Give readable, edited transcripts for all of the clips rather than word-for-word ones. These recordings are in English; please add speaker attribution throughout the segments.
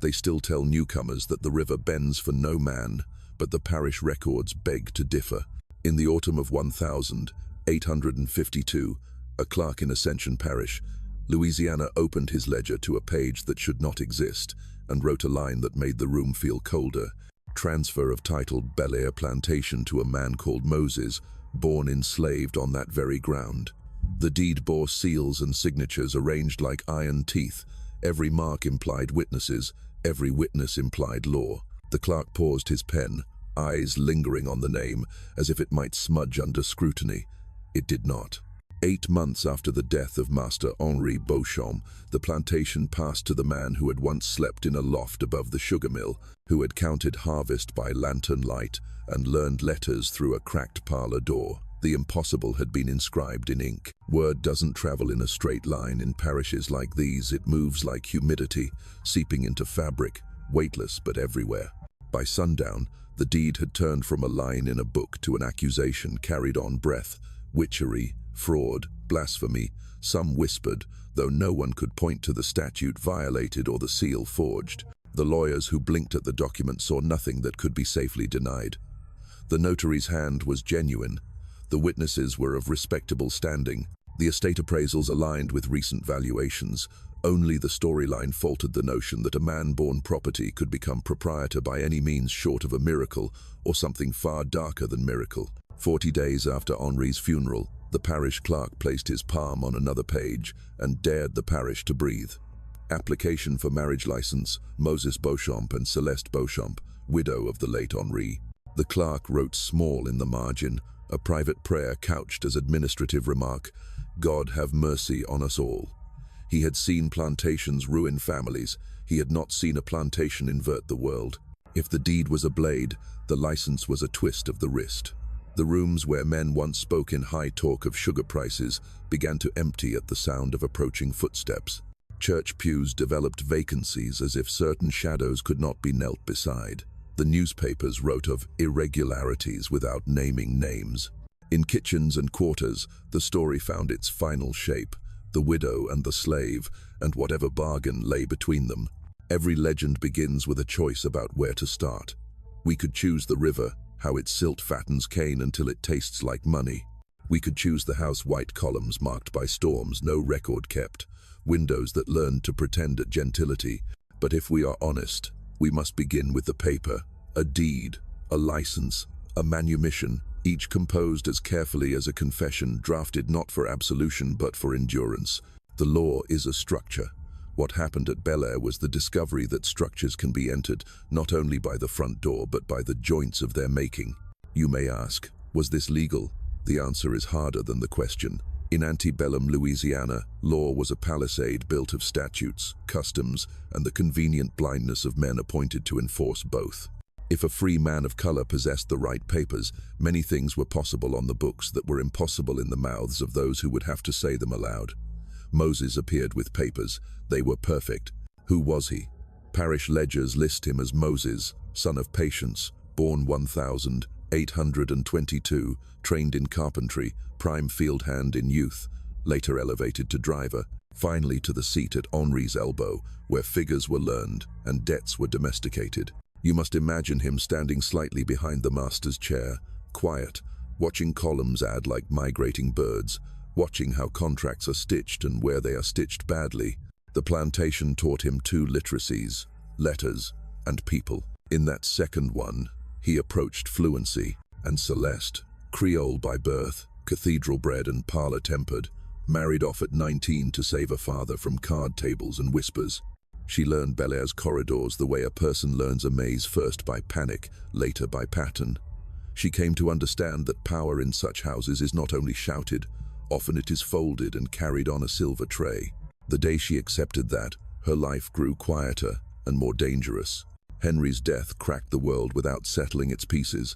Speaker 1: They still tell newcomers that the river bends for no man, but the parish records beg to differ. In the autumn of 1852, a clerk in Ascension Parish, Louisiana, opened his ledger to a page that should not exist and wrote a line that made the room feel colder. Transfer of title Bel Air Plantation to a man called Moses, born enslaved on that very ground. The deed bore seals and signatures arranged like iron teeth. Every mark implied witnesses, every witness implied law. The clerk paused his pen, eyes lingering on the name, as if it might smudge under scrutiny. It did not. 8 months after the death of Master Henri Boschamp, the plantation passed to the man who had once slept in a loft above the sugar mill, who had counted harvest by lantern light and learned letters through a cracked parlor door. The impossible had been inscribed in ink. Word doesn't travel in a straight line in parishes like these. It moves like humidity, seeping into fabric, weightless but everywhere. By sundown, the deed had turned from a line in a book to an accusation carried on breath, witchery, fraud, blasphemy. Some whispered, though no one could point to the statute violated or the seal forged. The lawyers who blinked at the document saw nothing that could be safely denied. The notary's hand was genuine. The witnesses were of respectable standing. The estate appraisals aligned with recent valuations. Only the storyline faltered the notion that a man-born property could become proprietor by any means short of a miracle, or something far darker than miracle. 40 days after Henri's funeral, the parish clerk placed his palm on another page and dared the parish to breathe. Application for marriage license, Moses Boschamp and Celeste Boschamp, widow of the late Henri. The clerk wrote small in the margin, a private prayer couched as administrative remark, "God have mercy on us all." He had seen plantations ruin families. He had not seen a plantation invert the world. If the deed was a blade, the license was a twist of the wrist. The rooms where men once spoke in high talk of sugar prices began to empty at the sound of approaching footsteps. Church pews developed vacancies as if certain shadows could not be knelt beside. The newspapers wrote of irregularities without naming names. In kitchens and quarters, the story found its final shape, the widow and the slave, and whatever bargain lay between them. Every legend begins with a choice about where to start. We could choose the river, how its silt fattens cane until it tastes like money. We could choose the house, white columns marked by storms, no record kept, windows that learned to pretend at gentility. But if we are honest, we must begin with the paper, a deed, a license, a manumission, each composed as carefully as a confession, drafted not for absolution but for endurance. The law is a structure. What happened at Bel Air was the discovery that structures can be entered not only by the front door but by the joints of their making. You may ask, was this legal? The answer is harder than the question. In antebellum Louisiana, law was a palisade built of statutes, customs, and the convenient blindness of men appointed to enforce both. If a free man of color possessed the right papers, many things were possible on the books that were impossible in the mouths of those who would have to say them aloud. Moses appeared with papers. They were perfect. Who was he? Parish ledgers list him as Moses, son of Patience, born 1822, trained in carpentry, prime field hand in youth, later elevated to driver, finally to the seat at Henri's elbow, where figures were learned and debts were domesticated. You must imagine him standing slightly behind the master's chair, quiet, watching columns add like migrating birds, watching how contracts are stitched and where they are stitched badly. The plantation taught him 2 literacies, letters and people. In that second one, he approached fluency, and Celeste, Creole by birth, cathedral-bred and parlor-tempered, married off at 19 to save a father from card tables and whispers. She learned Bel Air's corridors the way a person learns a maze, first by panic, later by pattern. She came to understand that power in such houses is not only shouted, often it is folded and carried on a silver tray. The day she accepted that, her life grew quieter and more dangerous. Henri's death cracked the world without settling its pieces.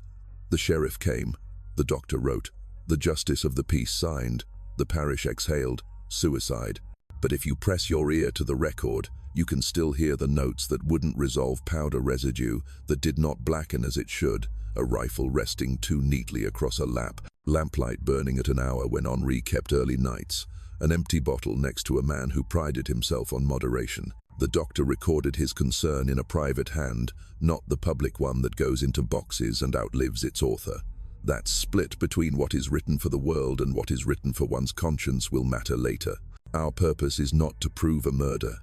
Speaker 1: The sheriff came, the doctor wrote, the justice of the peace signed, the parish exhaled, suicide. But if you press your ear to the record, you can still hear the notes that wouldn't resolve, powder residue that did not blacken as it should, a rifle resting too neatly across a lap, lamplight burning at an hour when Henri kept early nights, an empty bottle next to a man who prided himself on moderation. The doctor recorded his concern in a private hand, not the public one that goes into boxes and outlives its author. That split between what is written for the world and what is written for one's conscience will matter later. Our purpose is not to prove a murder.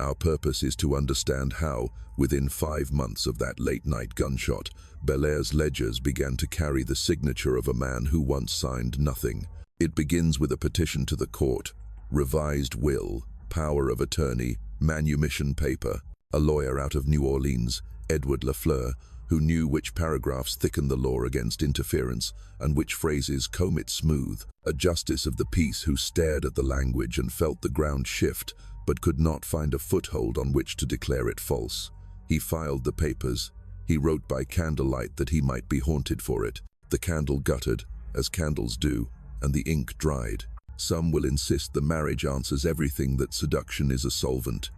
Speaker 1: Our purpose is to understand how, within 5 months of that late-night gunshot, Belaire's ledgers began to carry the signature of a man who once signed nothing. It begins with a petition to the court, revised will, power of attorney, manumission paper. A lawyer out of New Orleans, Edward Lafleur, who knew which paragraphs thicken the law against interference and which phrases comb it smooth. A justice of the peace who stared at the language and felt the ground shift, but could not find a foothold on which to declare it false. He filed the papers. He wrote by candlelight that he might be haunted for it. The candle guttered, as candles do, and the ink dried. Some will insist the marriage answers everything, that seduction is a solvent.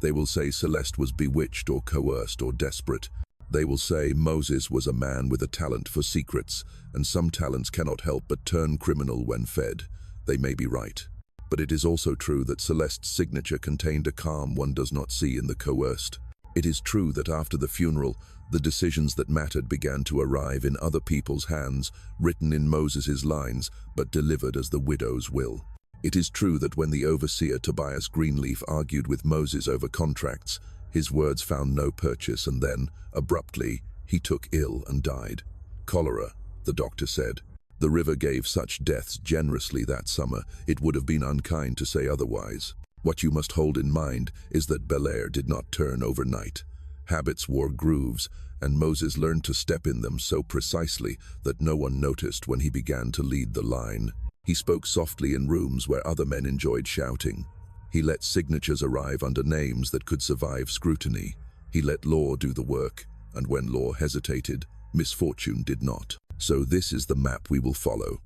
Speaker 1: They will say Celeste was bewitched or coerced or desperate. They will say Moses was a man with a talent for secrets, and some talents cannot help but turn criminal when fed. They may be right. But it is also true that Celeste's signature contained a calm one does not see in the coerced. It is true that after the funeral, the decisions that mattered began to arrive in other people's hands, written in Moses's lines, but delivered as the widow's will. It is true that when the overseer Tobias Greenleaf argued with Moses over contracts, his words found no purchase, and then, abruptly, he took ill and died. Cholera, the doctor said. The river gave such deaths generously that summer, it would have been unkind to say otherwise. What you must hold in mind is that Belair did not turn overnight. Habits wore grooves, and Moses learned to step in them so precisely that no one noticed when he began to lead the line. He spoke softly in rooms where other men enjoyed shouting. He let signatures arrive under names that could survive scrutiny. He let law do the work, and when law hesitated, misfortune did not. So this is the map we will follow.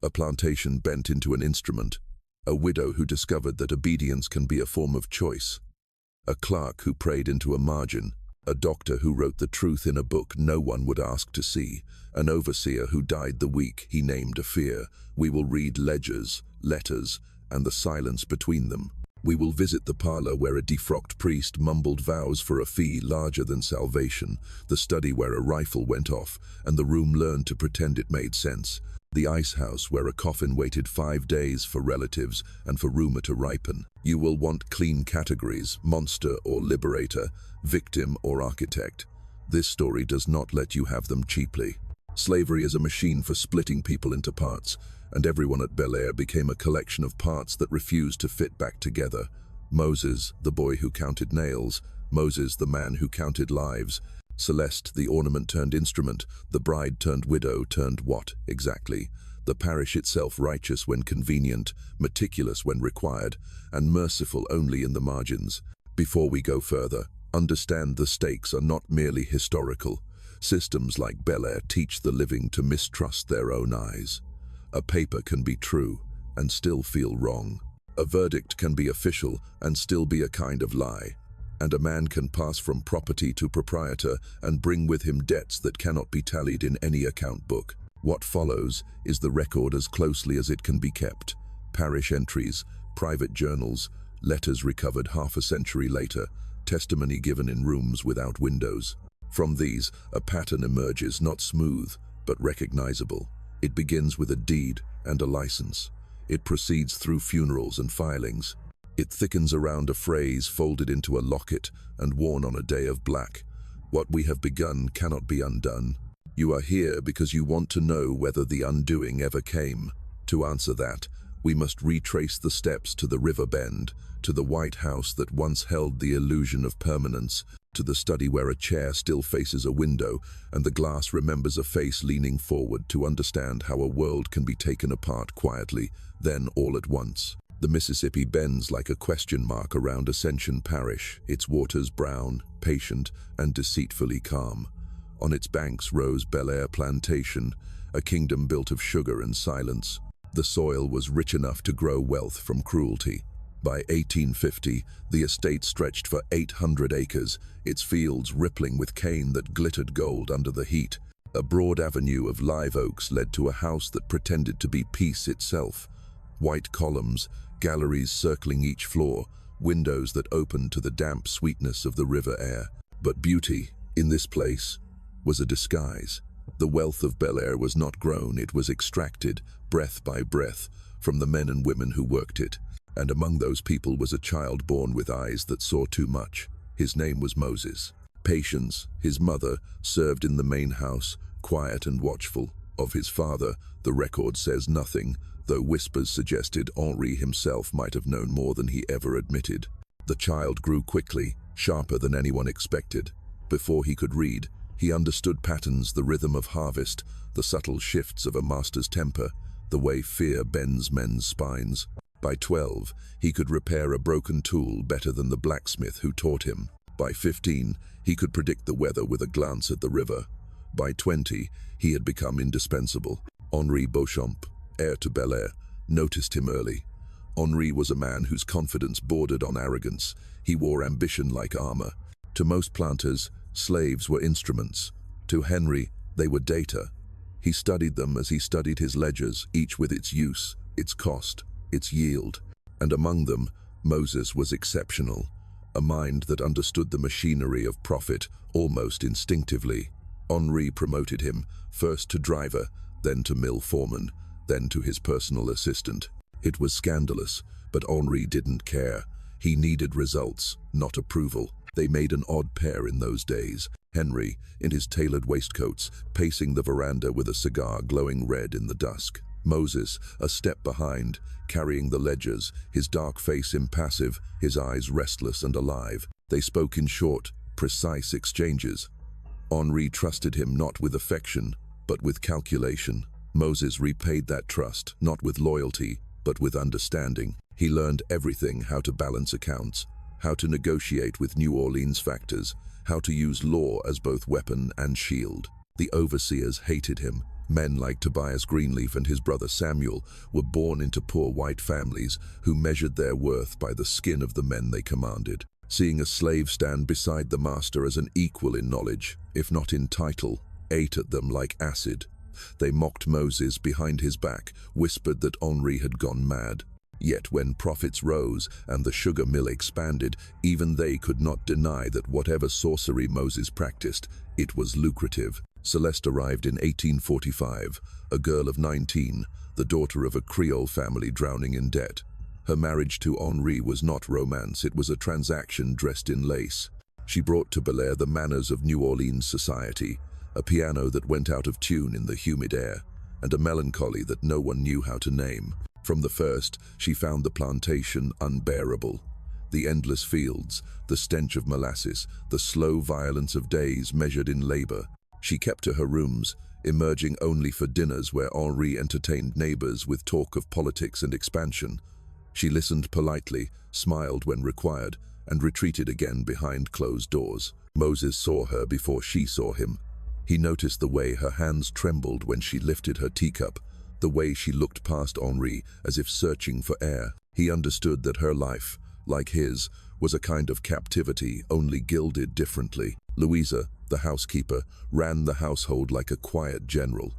Speaker 1: A plantation bent into an instrument. A widow who discovered that obedience can be a form of choice. A clerk who prayed into a margin. A doctor who wrote the truth in a book no one would ask to see. An overseer who died the week he named a fear. We will read ledgers, letters, and the silence between them. We will visit the parlor where a defrocked priest mumbled vows for a fee larger than salvation, the study where a rifle went off, and the room learned to pretend it made sense, the ice house where a coffin waited 5 days for relatives and for rumor to ripen. You will want clean categories, monster or liberator, victim or architect. This story does not let you have them cheaply. Slavery is a machine for splitting people into parts, and everyone at Belair became a collection of parts that refused to fit back together. Moses, the boy who counted nails. Moses, the man who counted lives. Celeste, the ornament turned instrument. The bride turned widow turned what, exactly? The parish itself righteous when convenient, meticulous when required, and merciful only in the margins. Before we go further, understand the stakes are not merely historical. Systems like Belair teach the living to mistrust their own eyes. A paper can be true and still feel wrong. A verdict can be official and still be a kind of lie. And a man can pass from property to proprietor and bring with him debts that cannot be tallied in any account book. What follows is the record as closely as it can be kept. Parish entries, private journals, letters recovered half a century later, testimony given in rooms without windows. From these, a pattern emerges, not smooth, but recognizable. It begins with a deed and a license. It proceeds through funerals and filings. It thickens around a phrase folded into a locket and worn on a day of black. What we have begun cannot be undone. You are here because you want to know whether the undoing ever came. To answer that, we must retrace the steps to the river bend, to the White House that once held the illusion of permanence, to the study where a chair still faces a window and the glass remembers a face leaning forward, to understand how a world can be taken apart quietly, then all at once. The Mississippi bends like a question mark around Ascension Parish, its waters brown, patient, and deceitfully calm. On its banks rose Belair Plantation, a kingdom built of sugar and silence. The soil was rich enough to grow wealth from cruelty. By 1850, the estate stretched for 800 acres, its fields rippling with cane that glittered gold under the heat. A broad avenue of live oaks led to a house that pretended to be peace itself. White columns, galleries circling each floor, windows that opened to the damp sweetness of the river air. But beauty, in this place, was a disguise. The wealth of Bel Air was not grown, it was extracted, breath by breath, from the men and women who worked it. And among those people was a child born with eyes that saw too much. His name was Moses. Patience, his mother, served in the main house, quiet and watchful. Of his father, the record says nothing, though whispers suggested Henri himself might have known more than he ever admitted. The child grew quickly, sharper than anyone expected. Before he could read, he understood patterns, the rhythm of harvest, the subtle shifts of a master's temper, the way fear bends men's spines. By 12, he could repair a broken tool better than the blacksmith who taught him. By 15, he could predict the weather with a glance at the river. By 20, he had become indispensable. Henri Boschamp, heir to Bel Air, noticed him early. Henri was a man whose confidence bordered on arrogance. He wore ambition like armor. To most planters, slaves were instruments. To Henri, they were data. He studied them as he studied his ledgers, each with its use, its cost, its yield. And among them, Moses was exceptional. A mind that understood the machinery of profit almost instinctively. Henri promoted him, first to driver, then to mill foreman, then to his personal assistant. It was scandalous, but Henri didn't care. He needed results, not approval. They made an odd pair in those days. Henri, in his tailored waistcoats, pacing the veranda with a cigar glowing red in the dusk. Moses, a step behind, carrying the ledgers, his dark face impassive, his eyes restless and alive. They spoke in short, precise exchanges. Henri trusted him not with affection, but with calculation. Moses repaid that trust, not with loyalty, but with understanding. He learned everything: how to balance accounts, how to negotiate with New Orleans factors, how to use law as both weapon and shield. The overseers hated him. Men like Tobias Greenleaf and his brother Samuel were born into poor white families who measured their worth by the skin of the men they commanded. Seeing a slave stand beside the master as an equal in knowledge, if not in title, ate at them like acid. They mocked Moses behind his back, whispered that Henri had gone mad. Yet when profits rose and the sugar mill expanded, even they could not deny that whatever sorcery Moses practiced, it was lucrative. Celeste arrived in 1845, a girl of 19, the daughter of a Creole family drowning in debt. Her marriage to Henri was not romance, it was a transaction dressed in lace. She brought to Bel Air the manners of New Orleans society, a piano that went out of tune in the humid air, and a melancholy that no one knew how to name. From the first, she found the plantation unbearable. The endless fields, the stench of molasses, the slow violence of days measured in labor. She kept to her rooms, emerging only for dinners where Henri entertained neighbors with talk of politics and expansion. She listened politely, smiled when required, and retreated again behind closed doors. Moses saw her before she saw him. He noticed the way her hands trembled when she lifted her teacup, the way she looked past Henri as if searching for air. He understood that her life, like his, was a kind of captivity, only gilded differently. Louisa, the housekeeper, ran the household like a quiet general.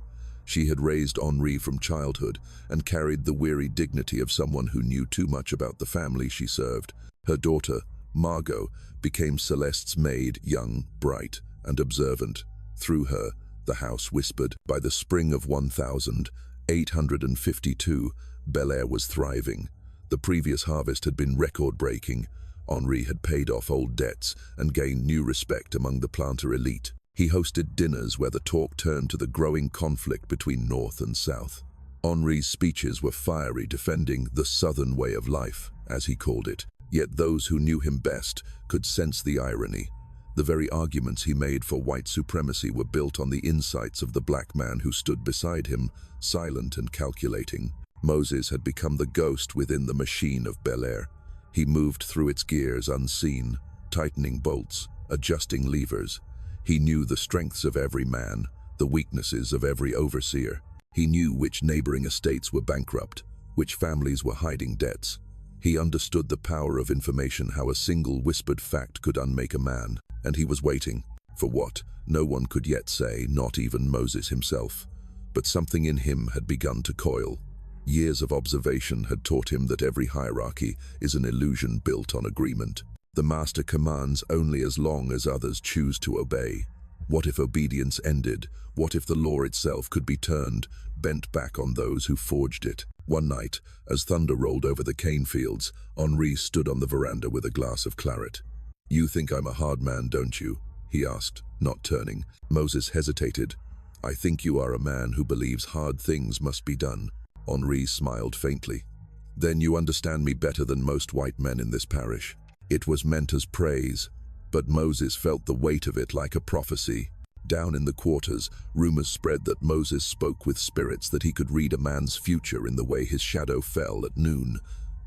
Speaker 1: She had raised Henri from childhood and carried the weary dignity of someone who knew too much about the family she served. Her daughter, Margot, became Celeste's maid, young, bright, and observant. Through her, the house whispered. By the spring of 1852, Bel Air was thriving. The previous harvest had been record-breaking. Henri had paid off old debts and gained new respect among the planter elite. He hosted dinners where the talk turned to the growing conflict between North and South. Henri's speeches were fiery, defending the Southern way of life, as he called it. Yet those who knew him best could sense the irony. The very arguments he made for white supremacy were built on the insights of the black man who stood beside him, silent and calculating. Moses had become the ghost within the machine of Bel Air. He moved through its gears unseen, tightening bolts, adjusting levers. He knew the strengths of every man, the weaknesses of every overseer. He knew which neighboring estates were bankrupt, which families were hiding debts. He understood the power of information, how a single whispered fact could unmake a man. And he was waiting for what? No one could yet say, not even Moses himself. But something in him had begun to coil. Years of observation had taught him that every hierarchy is an illusion built on agreement. The master commands only as long as others choose to obey. What if obedience ended? What if the law itself could be turned, bent back on those who forged it? One night, as thunder rolled over the cane fields, Henri stood on the veranda with a glass of claret. "You think I'm a hard man, don't you?" he asked, not turning. Moses hesitated. "I think you are a man who believes hard things must be done." Henri smiled faintly. "Then you understand me better than most white men in this parish." It was meant as praise, but Moses felt the weight of it like a prophecy. Down in the quarters, rumors spread that Moses spoke with spirits, that he could read a man's future in the way his shadow fell at noon.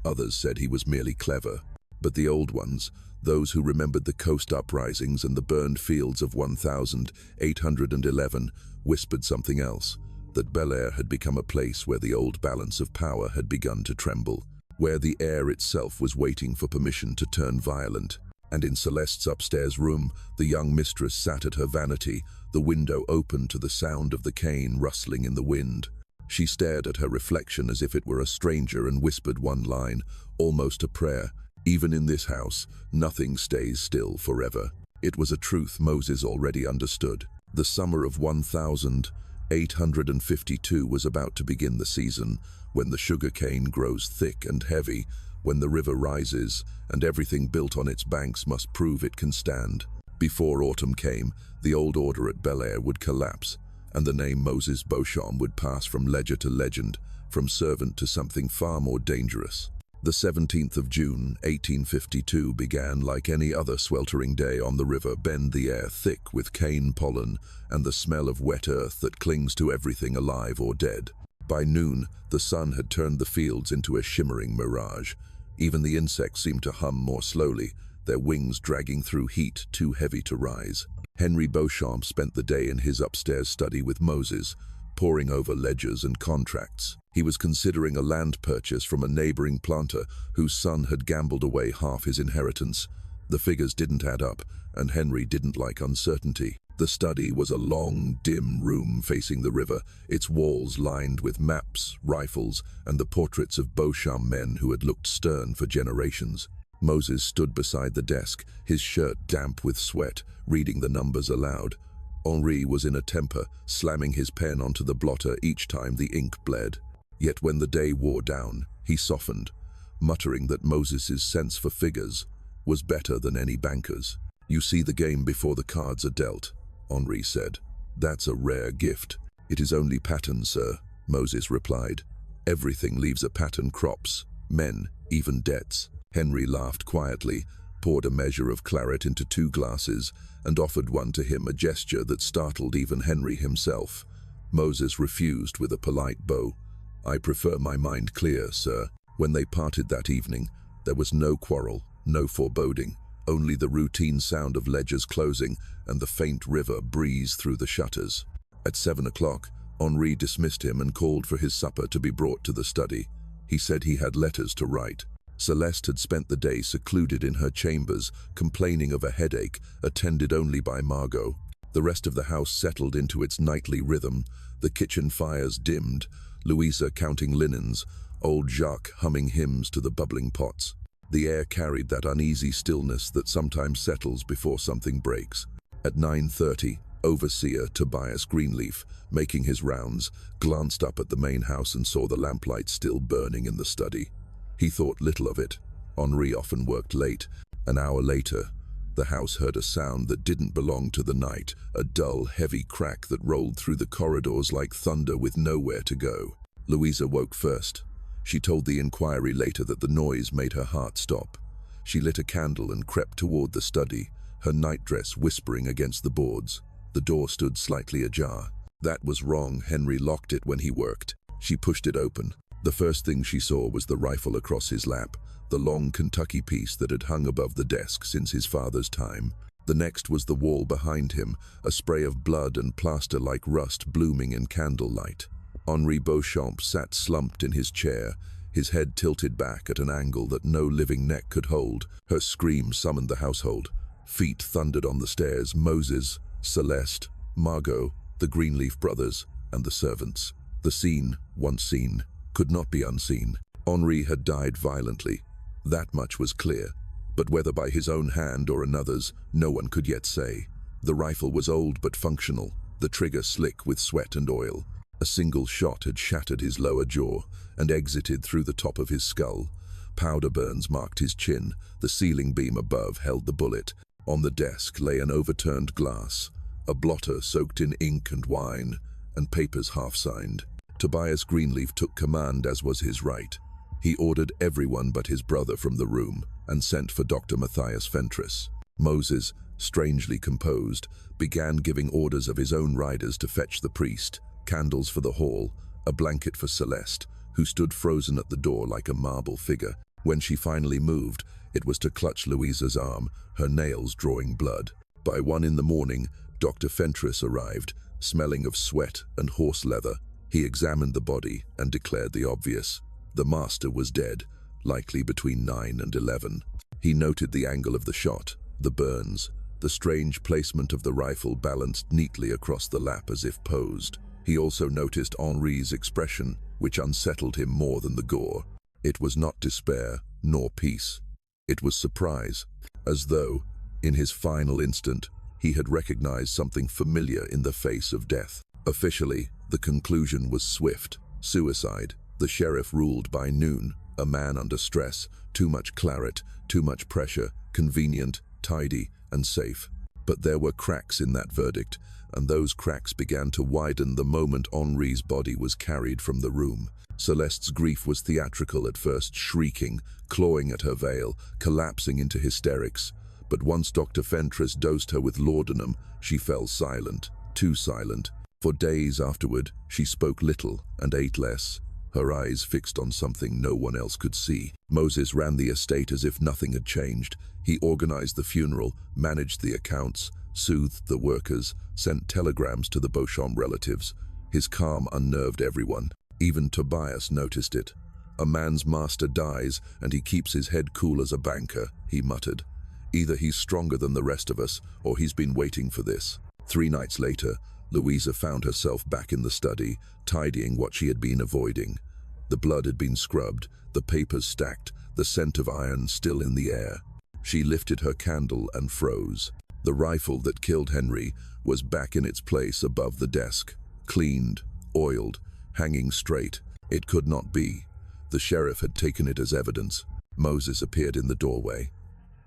Speaker 1: Others said he was merely clever. But the old ones, those who remembered the coast uprisings and the burned fields of 1811, whispered something else, that Bel Air had become a place where the old balance of power had begun to tremble, where the air itself was waiting for permission to turn violent. And in Celeste's upstairs room, the young mistress sat at her vanity, the window open to the sound of the cane rustling in the wind. She stared at her reflection as if it were a stranger and whispered one line, almost a prayer. Even in this house, nothing stays still forever. It was a truth Moses already understood. The summer of 1852 was about to begin, the season when the sugar cane grows thick and heavy, when the river rises and everything built on its banks must prove it can stand. Before autumn came, the old order at Bel Air would collapse, and the name Moses Boschamp would pass from ledger to legend, from servant to something far more dangerous. The 17th of June, 1852 began like any other sweltering day on the river Bend, the air thick with cane pollen and the smell of wet earth that clings to everything alive or dead. By noon, the sun had turned the fields into a shimmering mirage. Even the insects seemed to hum more slowly, their wings dragging through heat too heavy to rise. Henri Boschamp spent the day in his upstairs study with Moses, poring over ledgers and contracts. He was considering a land purchase from a neighboring planter whose son had gambled away half his inheritance. The figures didn't add up, and Henri didn't like uncertainty. The study was a long, dim room facing the river, its walls lined with maps, rifles, and the portraits of Boschamp men who had looked stern for generations. Moses stood beside the desk, his shirt damp with sweat, reading the numbers aloud. Henri was in a temper, slamming his pen onto the blotter each time the ink bled. Yet when the day wore down, he softened, muttering that Moses's sense for figures was better than any banker's. "You see the game before the cards are dealt," Henri said. "That's a rare gift." "It is only pattern, sir," Moses replied. "Everything leaves a pattern: crops, men, even debts." Henri laughed quietly, poured a measure of claret into 2 glasses, and offered one to him, a gesture that startled even Henri himself. Moses refused with a polite bow. "I prefer my mind clear, sir." When they parted that evening, there was no quarrel, no foreboding, only the routine sound of ledgers closing and the faint river breeze through the shutters. At 7 o'clock, Henri dismissed him and called for his supper to be brought to the study. He said he had letters to write. Celeste had spent the day secluded in her chambers, complaining of a headache, attended only by Margot. The rest of the house settled into its nightly rhythm. The kitchen fires dimmed, Louisa counting linens, old Jacques humming hymns to the bubbling pots. The air carried that uneasy stillness that sometimes settles before something breaks. At 9:30, Overseer Tobias Greenleaf, making his rounds, glanced up at the main house and saw the lamplight still burning in the study. He thought little of it. Henri often worked late. An hour later, the house heard a sound that didn't belong to the night, a dull, heavy crack that rolled through the corridors like thunder with nowhere to go. Louisa woke first. She told the inquiry later that the noise made her heart stop. She lit a candle and crept toward the study, her nightdress whispering against the boards. The door stood slightly ajar. That was wrong. Henri locked it when he worked. She pushed it open. The first thing she saw was the rifle across his lap, the long Kentucky piece that had hung above the desk since his father's time. The next was the wall behind him, a spray of blood and plaster like rust blooming in candlelight. Henri Boschamp sat slumped in his chair, his head tilted back at an angle that no living neck could hold. Her scream summoned the household. Feet thundered on the stairs: Moses, Celeste, Margot, the Greenleaf brothers, and the servants. The scene, once seen, could not be unseen. Henri had died violently. That much was clear. But whether by his own hand or another's, no one could yet say. The rifle was old but functional, the trigger slick with sweat and oil. A single shot had shattered his lower jaw and exited through the top of his skull. Powder burns marked his chin. The ceiling beam above held the bullet. On the desk lay an overturned glass, a blotter soaked in ink and wine, and papers half-signed. Tobias Greenleaf took command, as was his right. He ordered everyone but his brother from the room and sent for Dr. Matthias Fentress. Moses, strangely composed, began giving orders of his own riders to fetch the priest, candles for the hall, a blanket for Celeste, who stood frozen at the door like a marble figure. When she finally moved, it was to clutch Louisa's arm, her nails drawing blood. By 1 in the morning, Dr. Fentress arrived, smelling of sweat and horse leather. He examined the body and declared the obvious. The master was dead, likely between 9 and 11. He noted the angle of the shot, the burns, the strange placement of the rifle balanced neatly across the lap as if posed. He also noticed Henri's expression, which unsettled him more than the gore. It was not despair, nor peace. It was surprise, as though, in his final instant, he had recognized something familiar in the face of death. Officially, the conclusion was swift. Suicide. The sheriff ruled by noon. A man under stress, too much claret, too much pressure, convenient, tidy, and safe. But there were cracks in that verdict, and those cracks began to widen the moment Henri's body was carried from the room. Celeste's grief was theatrical at first, shrieking, clawing at her veil, collapsing into hysterics. But once Dr. Fentress dosed her with laudanum, she fell silent, too silent. For days afterward, she spoke little and ate less, her eyes fixed on something no one else could see. Moses ran the estate as if nothing had changed. He organized the funeral, managed the accounts, soothed the workers, sent telegrams to the Boschamp relatives. His calm unnerved everyone. Even Tobias noticed it. "A man's master dies, and he keeps his head cool as a banker," he muttered. "Either he's stronger than the rest of us, or he's been waiting for this." 3 nights later, Louisa found herself back in the study, tidying what she had been avoiding. The blood had been scrubbed, the papers stacked, the scent of iron still in the air. She lifted her candle and froze. The rifle that killed Henri was back in its place above the desk, cleaned, oiled, hanging straight. It could not be. The sheriff had taken it as evidence. Moses appeared in the doorway.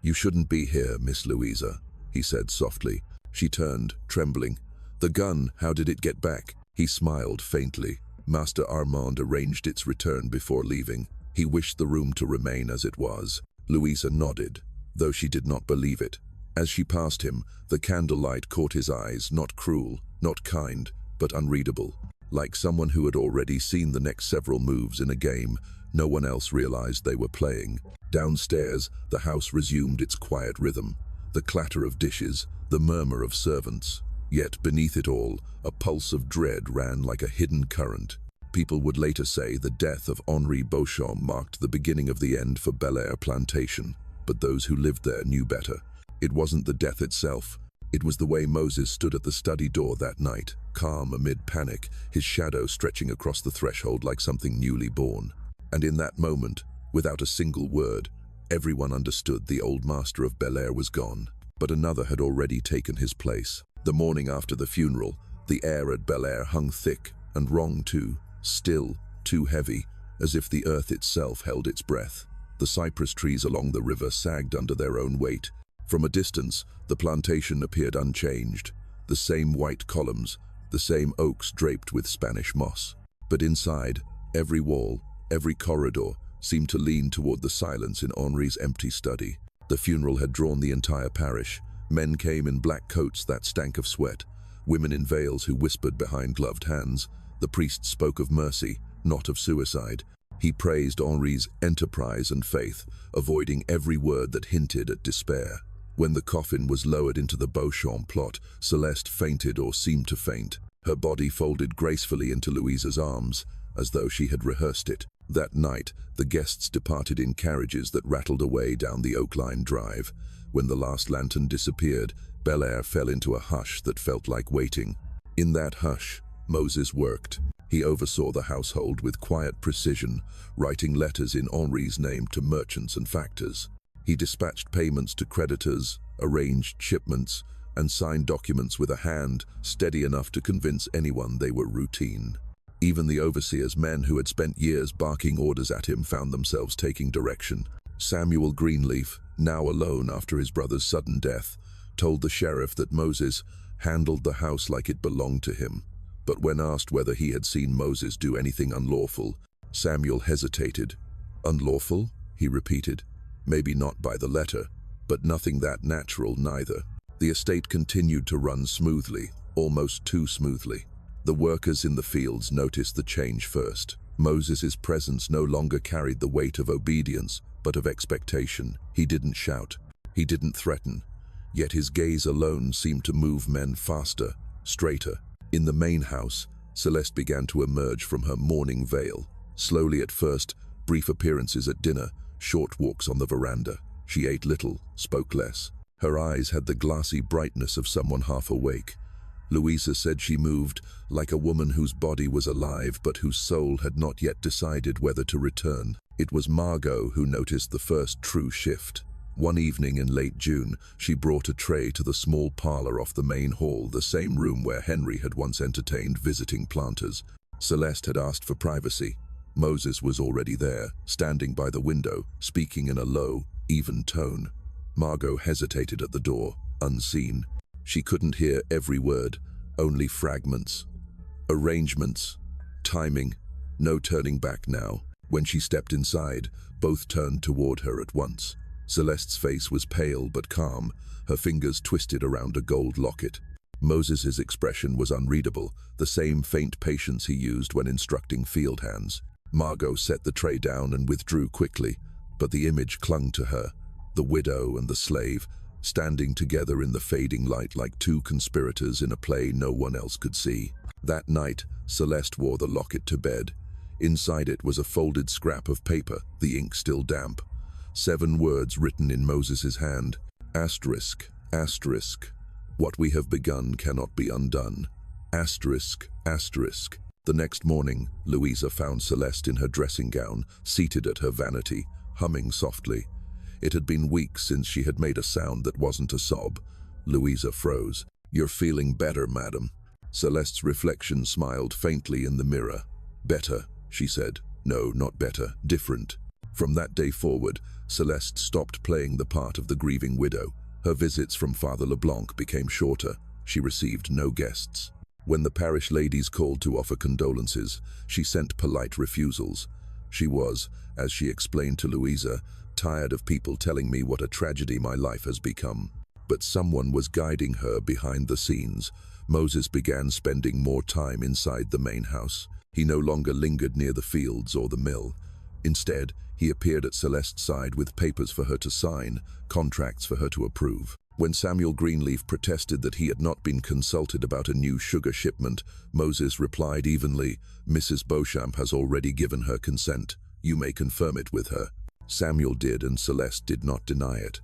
Speaker 1: "You shouldn't be here, Miss Louisa," he said softly. She turned, trembling. "The gun, how did it get back?" He smiled faintly. Master Armand arranged its return before leaving. He wished the room to remain as it was. Louisa nodded, though she did not believe it. As she passed him, the candlelight caught his eyes, not cruel, not kind, but unreadable. Like someone who had already seen the next several moves in a game no one else realized they were playing. Downstairs, the house resumed its quiet rhythm. The clatter of dishes, the murmur of servants. Yet beneath it all, a pulse of dread ran like a hidden current. People would later say the death of Henri Boschamp marked the beginning of the end for Plantation, but those who lived there knew better. It wasn't the death itself. It was the way Moses stood at the study door that night, calm amid panic, his shadow stretching across the threshold like something newly born. And in that moment, without a single word, everyone understood the old master of Bel Air was gone. But another had already taken his place. The morning after the funeral, the air at Bel Air hung thick and wrong too, still, too heavy, as if the earth itself held its breath. The cypress trees along the river sagged under their own weight. From a distance, the plantation appeared unchanged, the same white columns, the same oaks draped with Spanish moss. But inside, every wall, every corridor, seemed to lean toward the silence in Henri's empty study. The funeral had drawn the entire parish. Men came in black coats that stank of sweat, women in veils who whispered behind gloved hands. The priest spoke of mercy, not of suicide. He praised Henri's enterprise and faith, avoiding every word that hinted at despair. When the coffin was lowered into the Boschamp plot, Celeste fainted or seemed to faint. Her body folded gracefully into Louisa's arms, as though she had rehearsed it. That night, the guests departed in carriages that rattled away down the oak-lined drive. When the last lantern disappeared, Bel Air fell into a hush that felt like waiting. In that hush, Moses worked. He oversaw the household with quiet precision, writing letters in Henri's name to merchants and factors. He dispatched payments to creditors, arranged shipments, and signed documents with a hand steady enough to convince anyone they were routine. Even the overseers, men who had spent years barking orders at him, found themselves taking direction. Samuel Greenleaf, now alone after his brother's sudden death, told the sheriff that Moses handled the house like it belonged to him. But when asked whether he had seen Moses do anything unlawful, Samuel hesitated. "Unlawful?" he repeated. "Maybe not by the letter, but nothing that natural neither." The estate continued to run smoothly, almost too smoothly. The workers in the fields noticed the change first. Moses's presence no longer carried the weight of obedience, but of expectation. He didn't shout. He didn't threaten. Yet his gaze alone seemed to move men faster, straighter. In the main house, Celeste began to emerge from her mourning veil. Slowly at first, brief appearances at dinner, short walks on the veranda. She ate little, spoke less. Her eyes had the glassy brightness of someone half awake. Louisa said she moved like a woman whose body was alive but whose soul had not yet decided whether to return. It was Margot who noticed the first true shift. One evening in late June, she brought a tray to the small parlor off the main hall, the same room where Henri had once entertained visiting planters. Celeste had asked for privacy. Moses was already there, standing by the window, speaking in a low, even tone. Margot hesitated at the door, unseen. She couldn't hear every word, only fragments. Arrangements, timing, no turning back now. When she stepped inside, both turned toward her at once. Celeste's face was pale but calm, her fingers twisted around a gold locket. Moses's expression was unreadable, the same faint patience he used when instructing field hands. Margot set the tray down and withdrew quickly, but the image clung to her, the widow and the slave, standing together in the fading light like two conspirators in a play no one else could see. That night, Celeste wore the locket to bed. Inside it was a folded scrap of paper, the ink still damp. 7 words written in Moses's hand. Asterisk, asterisk. What we have begun cannot be undone. Asterisk, asterisk. The next morning, Louisa found Celeste in her dressing gown, seated at her vanity, humming softly. It had been weeks since she had made a sound that wasn't a sob. Louisa froze. "You're feeling better, madam." Celeste's reflection smiled faintly in the mirror. "Better," she said. "No, not better, different." From that day forward, Celeste stopped playing the part of the grieving widow. Her visits from Father Leblanc became shorter. She received no guests. When the parish ladies called to offer condolences, she sent polite refusals. She was, as she explained to Louisa, tired of people telling me what a tragedy my life has become. But someone was guiding her behind the scenes. Moses began spending more time inside the main house. He no longer lingered near the fields or the mill. Instead, he appeared at Celeste's side with papers for her to sign, contracts for her to approve. When Samuel Greenleaf protested that he had not been consulted about a new sugar shipment, Moses replied evenly, "Mrs. Boschamp has already given her consent. You may confirm it with her." Samuel did, and Celeste did not deny it.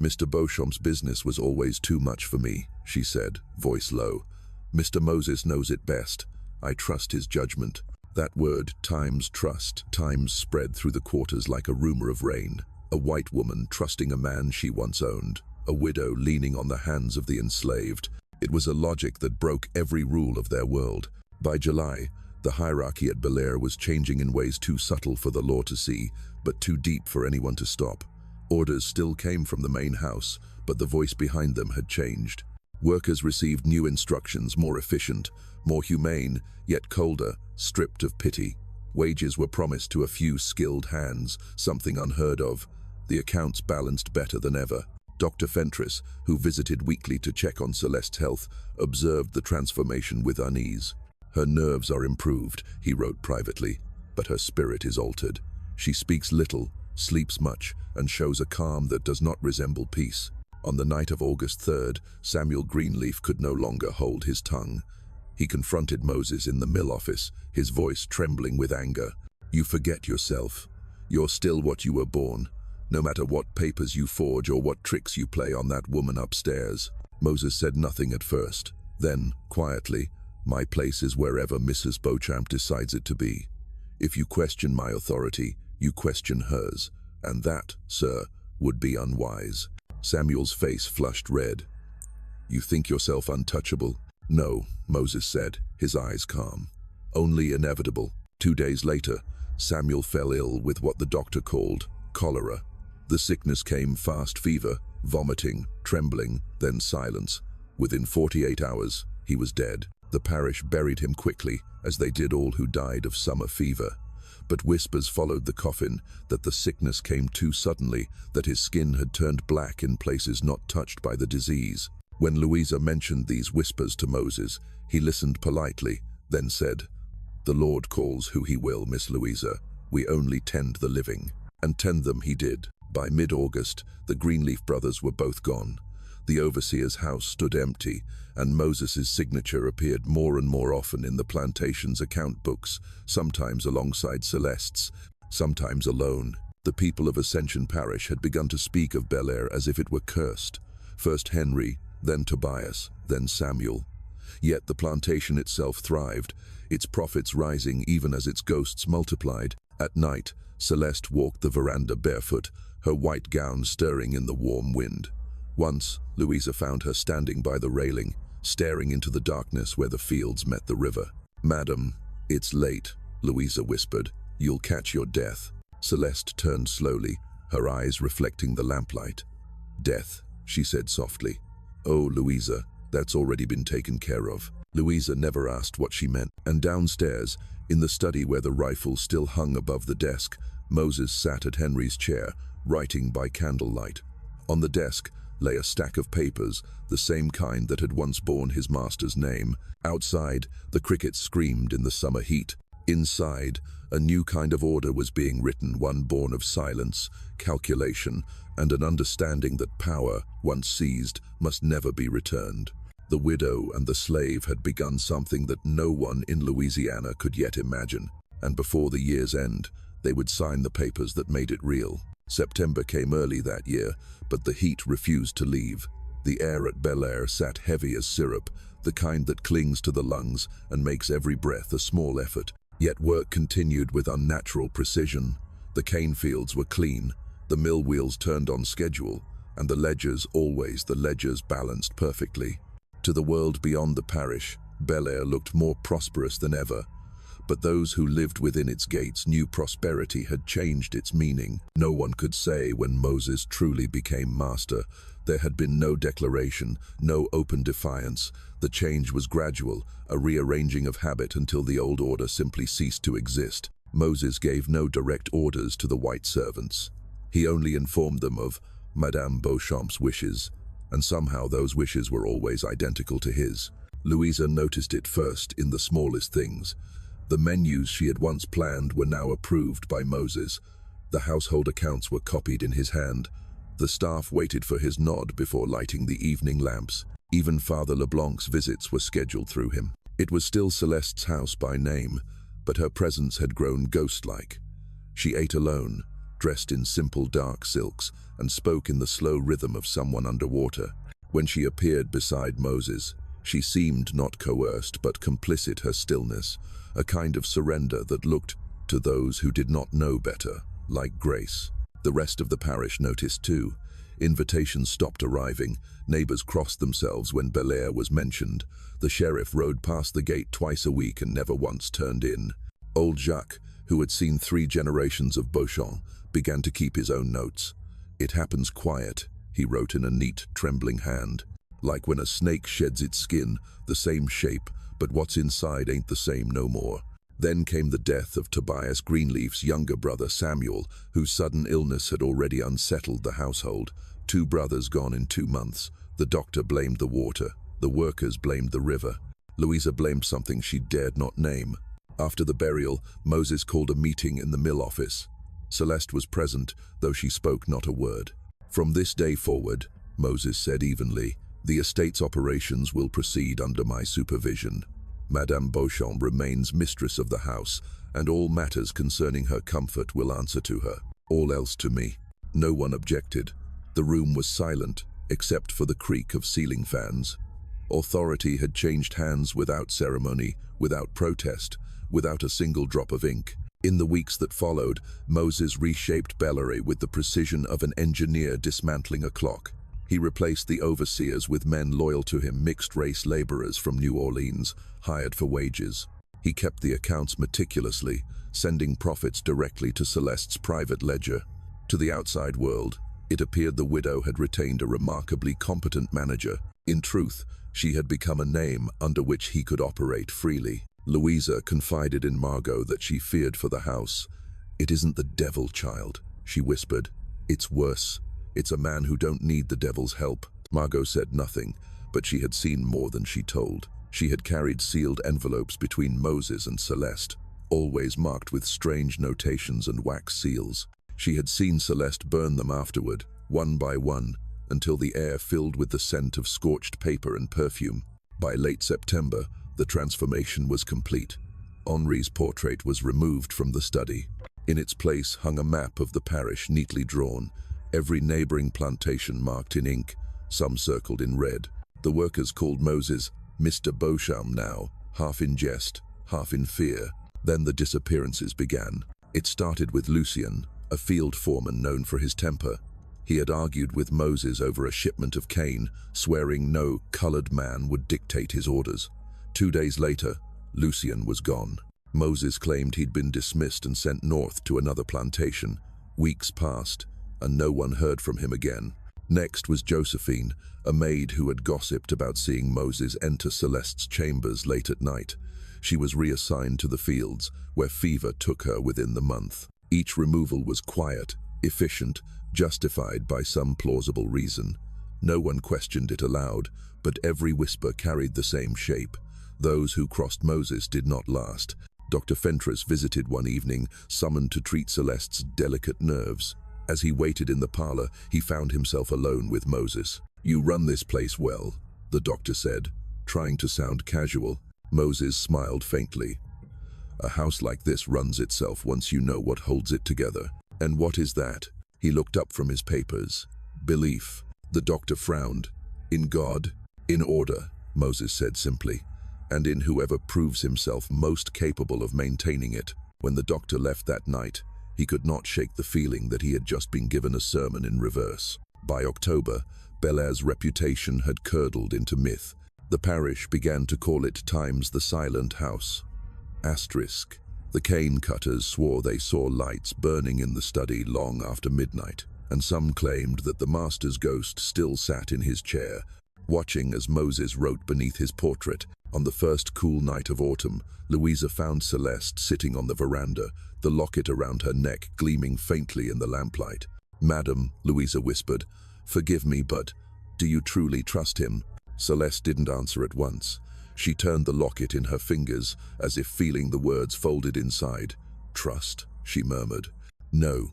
Speaker 1: "Mr. Beauchamp's business was always too much for me," she said, voice low. "Mr. Moses knows it best. I trust his judgment." That word, times trust, times spread through the quarters like a rumor of rain. A white woman trusting a man she once owned. A widow leaning on the hands of the enslaved. It was a logic that broke every rule of their world. By July, the hierarchy at Belair was changing in ways too subtle for the law to see, but too deep for anyone to stop. Orders still came from the main house, but the voice behind them had changed. Workers received new instructions, more efficient, more humane, yet colder, stripped of pity. Wages were promised to a few skilled hands, something unheard of. The accounts balanced better than ever. Dr. Fentress, who visited weekly to check on Celeste's health, observed the transformation with unease. "Her nerves are improved," he wrote privately, "but her spirit is altered. She speaks little, sleeps much, and shows a calm that does not resemble peace." On the night of August 3rd, Samuel Greenleaf could no longer hold his tongue. He confronted Moses in the mill office, his voice trembling with anger. "You forget yourself. You're still what you were born, no matter what papers you forge or what tricks you play on that woman upstairs." Moses said nothing at first. Then, quietly, My place is wherever Mrs. Beauchamp decides it to be. If you question my authority, you question hers, and that, sir, would be unwise." Samuel's face flushed red. "You think yourself untouchable?" "No," Moses said, his eyes calm. "Only inevitable." 2 days later, Samuel fell ill with what the doctor called cholera. The sickness came fast: fever, vomiting, trembling, then silence. Within 48 hours, he was dead. The parish buried him quickly, as they did all who died of summer fever. But whispers followed the coffin that the sickness came too suddenly, that his skin had turned black in places not touched by the disease. When Louisa mentioned these whispers to Moses, he listened politely, then said, "The Lord calls who he will, Miss Louisa. We only tend the living." And tend them he did. By mid-August, the Greenleaf brothers were both gone. The overseer's house stood empty, and Moses's signature appeared more and more often in the plantation's account books, sometimes alongside Celeste's, sometimes alone. The people of Ascension Parish had begun to speak of Bel-Air as if it were cursed. First Henri, then Tobias, then Samuel. Yet the plantation itself thrived, its profits rising even as its ghosts multiplied. At night, Celeste walked the veranda barefoot, her white gown stirring in the warm wind. Once, Louisa found her standing by the railing, staring into the darkness where the fields met the river. "Madam, it's late," Louisa whispered. "You'll catch your death." Celeste turned slowly, her eyes reflecting the lamplight. "Death," she said softly. "Oh, Louisa, that's already been taken care of." Louisa never asked what she meant, and downstairs, in the study where the rifle still hung above the desk, Moses sat at Henri's chair, writing by candlelight. On the desk lay a stack of papers, the same kind that had once borne his master's name. Outside, the crickets screamed in the summer heat. Inside, a new kind of order was being written, one born of silence, calculation, and an understanding that power, once seized, must never be returned. The widow and the slave had begun something that no one in Louisiana could yet imagine, and before the year's end, they would sign the papers that made it real. September came early that year, but the heat refused to leave. The air at Bel-Air sat heavy as syrup, the kind that clings to the lungs and makes every breath a small effort. Yet work continued with unnatural precision. The cane fields were clean, the mill wheels turned on schedule, and the ledgers, always the ledgers, balanced perfectly. To the world beyond the parish, Bel-Air looked more prosperous than ever. But those who lived within its gates knew prosperity had changed its meaning. No one could say when Moses truly became master. There had been no declaration, no open defiance. The change was gradual, a rearranging of habit until the old order simply ceased to exist. Moses gave no direct orders to the white servants. He only informed them of Madame Beauchamp's wishes, and somehow those wishes were always identical to his. Louisa noticed it first in the smallest things. The menus she had once planned were now approved by Moses. The household accounts were copied in his hand. The staff waited for his nod before lighting the evening lamps. Even Father Leblanc's visits were scheduled through him. It was still Celeste's house by name, but her presence had grown ghost-like. She ate alone, dressed in simple dark silks, and spoke in the slow rhythm of someone underwater. When she appeared beside Moses, she seemed not coerced but complicit, her stillness, a kind of surrender that looked, to those who did not know better, like grace. The rest of the parish noticed too. Invitations stopped arriving, neighbors crossed themselves when Bel-Air was mentioned. The sheriff rode past the gate twice a week and never once turned in. Old Jacques, who had seen 3 generations of Boschamp, began to keep his own notes. "It happens quiet," he wrote in a neat, trembling hand. "Like when a snake sheds its skin, the same shape, but what's inside ain't the same no more." Then came the death of Tobias Greenleaf's younger brother Samuel, whose sudden illness had already unsettled the household. 2 brothers gone in 2 months. The doctor blamed the water. The workers blamed the river. Louisa blamed something she dared not name. After the burial, Moses called a meeting in the mill office. Celeste was present, though she spoke not a word. "From this day forward," Moses said evenly, "the estate's operations will proceed under my supervision. Madame Beauchamp remains mistress of the house, and all matters concerning her comfort will answer to her. All else to me." No one objected. The room was silent, except for the creak of ceiling fans. Authority had changed hands without ceremony, without protest, without a single drop of ink. In the weeks that followed, Moses reshaped Bellary with the precision of an engineer dismantling a clock. He replaced the overseers with men loyal to him, mixed-race laborers from New Orleans, hired for wages. He kept the accounts meticulously, sending profits directly to Celeste's private ledger. To the outside world, it appeared the widow had retained a remarkably competent manager. In truth, she had become a name under which he could operate freely. Louisa confided in Margot that she feared for the house. "It isn't the devil, child," she whispered. "It's worse. It's a man who don't need the devil's help." Margot said nothing, but she had seen more than she told. She had carried sealed envelopes between Moses and Celeste, always marked with strange notations and wax seals. She had seen Celeste burn them afterward, one by one, until the air filled with the scent of scorched paper and perfume. By late September, the transformation was complete. Henri's portrait was removed from the study. In its place hung a map of the parish neatly drawn, every neighboring plantation marked in ink, some circled in red. The workers called Moses Mr. Boschamp now, half in jest, half in fear. Then the disappearances began. It started with Lucien, a field foreman known for his temper. He had argued with Moses over a shipment of cane, swearing no colored man would dictate his orders. 2 days later, Lucien was gone. Moses claimed he'd been dismissed and sent north to another plantation. Weeks passed, and no one heard from him again. Next was Josephine, a maid who had gossiped about seeing Moses enter Celeste's chambers late at night. She was reassigned to the fields, where fever took her within the month. Each removal was quiet, efficient, justified by some plausible reason. No one questioned it aloud, but every whisper carried the same shape. Those who crossed Moses did not last. Dr. Fentress visited one evening, summoned to treat Celeste's delicate nerves. As he waited in the parlor, he found himself alone with Moses. "You run this place well," the doctor said, trying to sound casual. Moses smiled faintly. "A house like this runs itself once you know what holds it together." "And what is that?" He looked up from his papers. "Belief." The doctor frowned. "In God?" "In order," Moses said simply, "and in whoever proves himself most capable of maintaining it." When the doctor left that night, he could not shake the feeling that he had just been given a sermon in reverse. By October, Bel Air's reputation had curdled into myth. The parish began to call it times the Silent House. Asterisk. The cane cutters swore they saw lights burning in the study long after midnight, and some claimed that the master's ghost still sat in his chair, watching as Moses wrote beneath his portrait. On the first cool night of autumn, Louisa found Celeste sitting on the veranda, the locket around her neck gleaming faintly in the lamplight. "Madam," Louisa whispered, "forgive me, but do you truly trust him?" Celeste didn't answer at once. She turned the locket in her fingers, as if feeling the words folded inside. "Trust," she murmured. "No,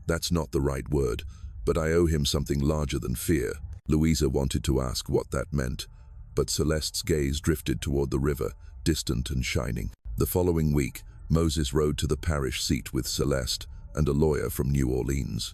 Speaker 1: that's not the right word, but I owe him something larger than fear." Louisa wanted to ask what that meant, but Celeste's gaze drifted toward the river, distant and shining. The following week, Moses rode to the parish seat with Celeste and a lawyer from New Orleans.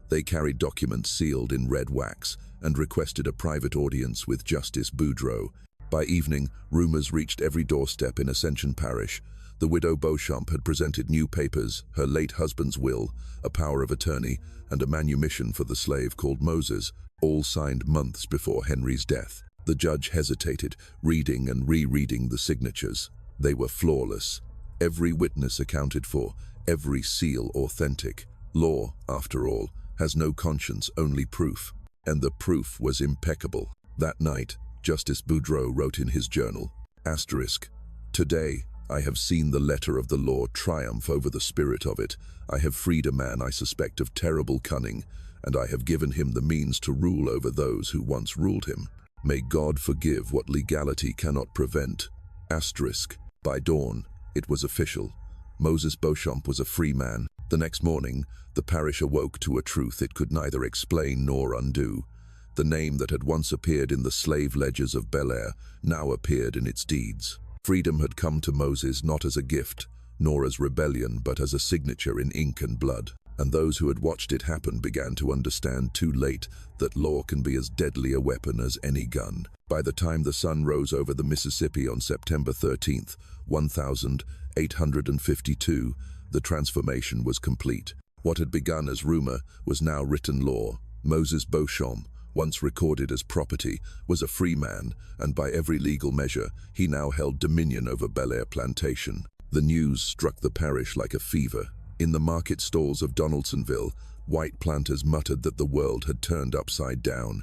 Speaker 1: They carried documents sealed in red wax and requested a private audience with Justice Boudreau. By evening, rumors reached every doorstep in Ascension Parish. The widow Beauchamp had presented new papers, her late husband's will, a power of attorney, and a manumission for the slave called Moses, all signed months before Henri's death. The judge hesitated, reading and rereading the signatures. They were flawless. Every witness accounted for, every seal authentic. Law, after all, has no conscience, only proof. And the proof was impeccable. That night, Justice Boudreau wrote in his journal, asterisk, "Today, I have seen the letter of the law triumph over the spirit of it. I have freed a man I suspect of terrible cunning, and I have given him the means to rule over those who once ruled him. May God forgive what legality cannot prevent." Asterisk. By dawn, it was official. Moses Beauchamp was a free man. The next morning, the parish awoke to a truth it could neither explain nor undo. The name that had once appeared in the slave ledgers of Bel Air now appeared in its deeds. Freedom had come to Moses not as a gift, nor as rebellion, but as a signature in ink and blood. And those who had watched it happen began to understand too late that law can be as deadly a weapon as any gun. By the time the sun rose over the Mississippi on September 13th, 1852, the transformation was complete. What had begun as rumor was now written law. Moses Beauchamp, once recorded as property, was a free man, and by every legal measure, he now held dominion over Bel-Air Plantation. The news struck the parish like a fever. In the market stalls of Donaldsonville, white planters muttered that the world had turned upside down.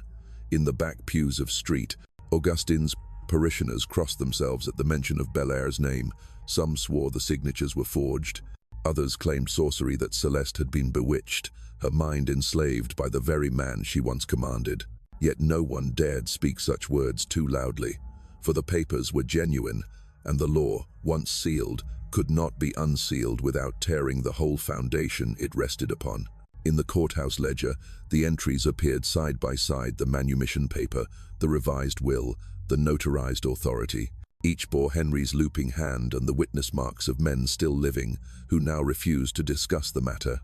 Speaker 1: In the back pews of Street, Augustine's parishioners crossed themselves at the mention of Bel-Air's name. Some swore the signatures were forged. Others claimed sorcery, that Celeste had been bewitched, her mind enslaved by the very man she once commanded. Yet no one dared speak such words too loudly, for the papers were genuine, and the law, once sealed, could not be unsealed without tearing the whole foundation it rested upon. In the courthouse ledger, the entries appeared side by side: the manumission paper, the revised will, the notarized authority. Each bore Henri's looping hand and the witness marks of men still living, who now refused to discuss the matter.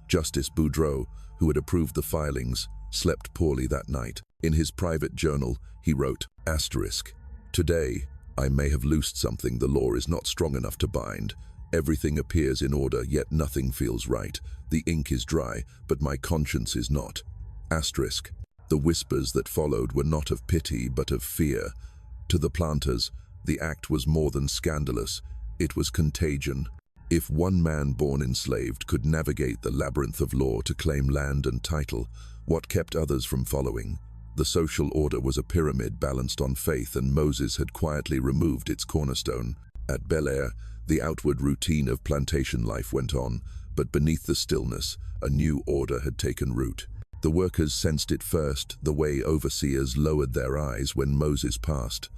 Speaker 1: Justice Boudreau, who had approved the filings, slept poorly that night. In his private journal, he wrote, "Today, I may have loosed something the law is not strong enough to bind. Everything appears in order, yet nothing feels right. The ink is dry, but my conscience is not." The whispers that followed were not of pity, but of fear. To the planters, the act was more than scandalous, it was contagion. If one man born enslaved could navigate the labyrinth of law to claim land and title, what kept others from following? The social order was a pyramid balanced on faith, and Moses had quietly removed its cornerstone. At Bel-Air, the outward routine of plantation life went on, but beneath the stillness, a new order had taken root. The workers sensed it first, the way overseers lowered their eyes when Moses passed,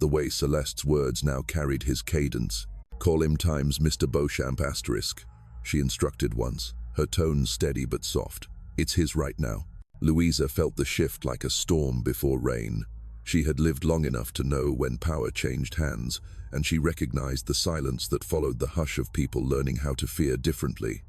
Speaker 1: the way Celeste's words now carried his cadence. "Call him times Mr. Beauchamp *," she instructed once, her tone steady but soft. "It's his right now." Louisa felt the shift like a storm before rain. She had lived long enough to know when power changed hands, and she recognized the silence that followed the hush of people learning how to fear differently.